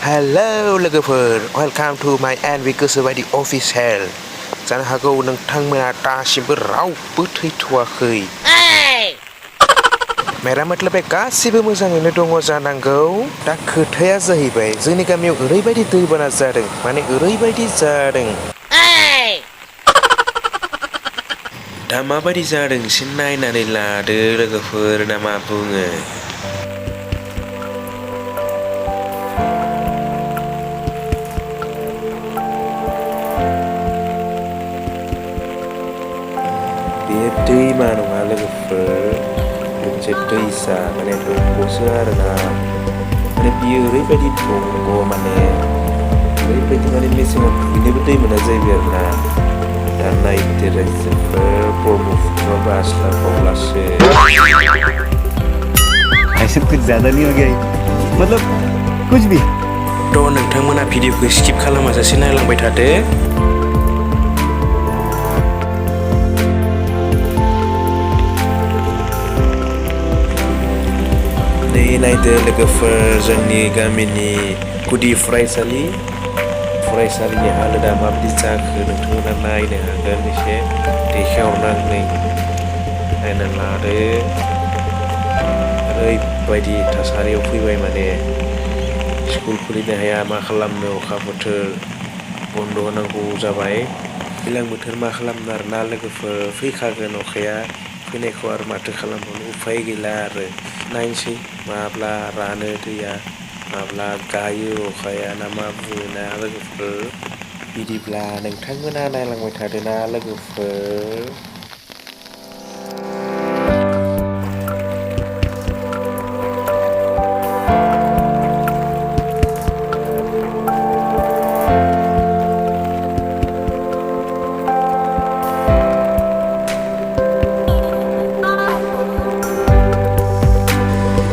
Hello लोगोफोर, welcome to my and गोसोबायदि official। जानो हागौ नोंथांमोना दासिमबो रावबो थैथ'वाखै। मेरा मतलब गासिबो मोजाङैनो दङ जानांगौ। दा खोथाया जाहैबाय जोंनि गामियाव ओरैबायदि दैबाना जादों, माने ओरैबायदि जादों। दा माबायदि जादों एसे नायनानै लादो लोगोफोर ना मा बुङो। बेयो दैमा नङा लोगोफोर, मोनसे दैसा माने दंग'सो आरोना। माने बियो ओरैबायदि दंग' माने ओरैबायदि माने मेसेङाव दुगैनोबो दै मोना जाहैबाय आरोना। दा नायदो रायजोफोर ब्रह्मपुत्र बास्लाबावलासो। ऐसे कुछ ज़्यादा नहीं हो गया मतलब कुछ भी। थ' नोंथांमोना भिडिअखौ स्किप खालामाजासे नायलांबाय थादो। नै नायदो लोगोफोर जोंनि गामिनि गुदि फरायसालिनि हालोदा माबायदि जाखो नोंथांमोना नायनो हागोन। एसे दैखावनानै नायना लादो। ओरैबायदि थासारियाव फैबाय माने स्कुल खुलिनो हाया, मा खालामनो, अखा बोथोर बन्द' होनांगौ जाबाय। दैज्लां बोथोर मा खालामनो आरोना लोगोफोर, फैखागोन अखाया, फैनायखौ आरो माथो खालामबावनो उफाय गैला आरो। नायनोसै माब्ला रानो दैया, माब्ला गायो अखाया ना मा बुङो ना लोगोफोर। बिदिब्ला नोंथांमोना नायलांबाय थादोना लोगोफोर।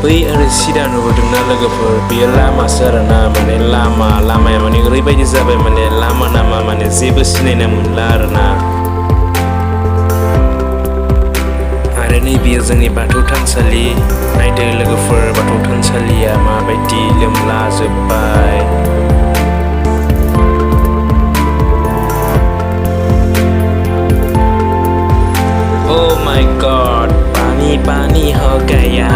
बै आरो सिदा नुबोदोंना लोगोफोर, बेयो लामासो आरोना। माने लामाया माने ओरैबायदि जाबाय माने लामा नामा माने जेबो सिनायनो मोनला आरोना। आरो नैबेयो जोंनि बाथौ थानसालि। नायदो लोगोफोर बाथौ थानसालिया माबायदि लोमला जोब्बाय। Oh my God, पानी हो गया।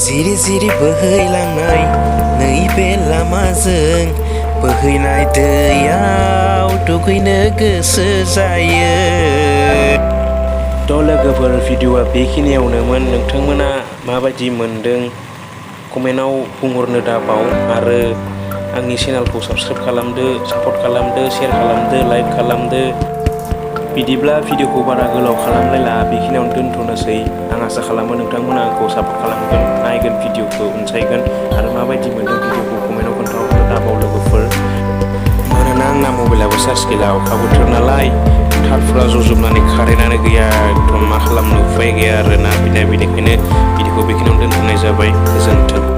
जिरि जिरि बोहैलांनाय नैबे लामाजों बोहैनाय दैयाव दुगैनो गोसो जायो। थ' लोगोफोर भिडिअ'आ बेखिनियावनोमोन। नोंथांमोना माबायदि मोनदों कमेन्टआव बुंहरनो दाबाव। आरो आंनि चेनेलखौ साबस्क्राइब खालामदो, सापर्ट खालामदो, शेयार खालामदो, लाइक खालामदो। बिदिब्ला भिडिअ'खौ बारा गोलाव खालामलायला, बेखिनियावनो दोनथ'नोसै। आं आसा खालामो नोंथांमोना आंखौ सापर्ट खालामगोन, नायगोन भिडिअ'खौ, अनसायगोन आरो माबायदि मोनदों भिडिअ'खौ कमेन्टआव खोन्थाहरनो दाबाव लोगोफोर। मानोना आंना मबाइलाबो चार्ज गैला, अखा बोथोर नालाय थारफोरा जजोबनानै कारेन्टआनो गैया। एकदम मा खालामनो उफाय गैया आरोना। बेनिखायनो भिडिअ'खौ बेखिनियावनो दोनथ'नाय जाबाय। गोजोन्थों।